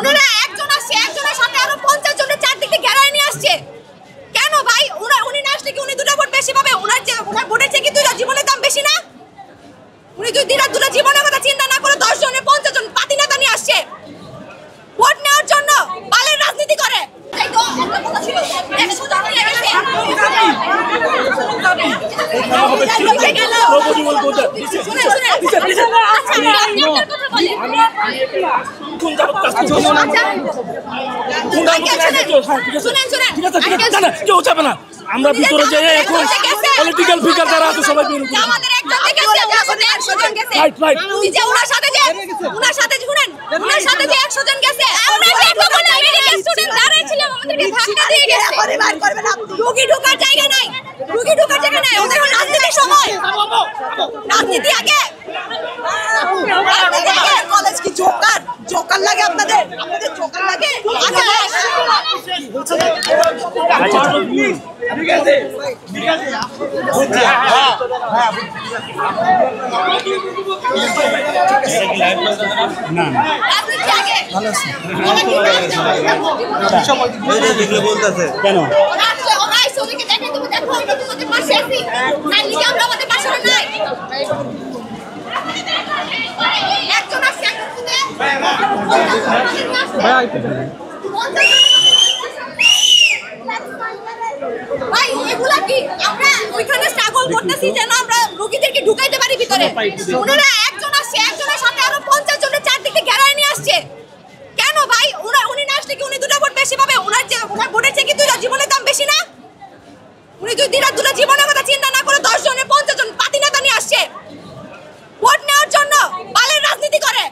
ওনারা একজন আসছে, একজনের সাথে আরো 50 জনের চারদিকে ঘেরায় নিয়ে আসছে। কেন ভাই? উনি না আসলে কি উনি দুটো ভোট বেশি পাবে? ওনার ভোটের চেয়ে কি দুটো জীবনের দাম বেশি না? উনি দুটো জীবনের কথা চিন্তা না করে 10 জনের 50 জন পাতি নেতা নিয়ে আসছে ভোট নেওয়ার জন্য। বালের রাজনীতি করে। এই তো একটা কথা ছিল, 100 জন নিয়ে গেছে। আমরা ভিতরে যাই এখন পলিটিক্যাল ফিগার যারা আছে সবাই বের হচ্ছে। আমাদের একজন থেকে 100 জন গেছে। Right right. যে ওনার সাথে যে শুনেন, ওনার সাথে যে 100 জন গেছে, আমরা যে তখন আমেরিকান স্টুডেন্ট দাঁড়িয়ে ছিলাম, আমাদেরকে ধাক্কা দিয়ে গেছে। রুগী ঢোকার জায়গা নাই, ওদের রাজনীতির সময়। রাজনীতি আগে। কলেজ কি জোকার লাগে আপনাদের জোকার লাগে? কেন ভাই এগুলা কি? আমরা ওইখানে স্ট্রাগল করতেছি যেন আমরা রোগীদেরকে ঢুকাইতে পারি ভিতরে। ওনারা একজন আসছে, একজনের সাথে আরো 50 জনের চারদিকে ঘেরায় নিয়ে আসছে। কেন ভাই? উনি না আসলে কি উনি দুটো ভোট বেশি পাবে? ওনার ভোটের চেয়ে কি দুটো জীবনের দাম বেশি না? উনি দুটো জীবনের কথা চিন্তা না করে 10 জনের 50 জন পাতি নেতা নিয়ে আসছে ভোট নেওয়ার জন্য। বালের রাজনীতি করে।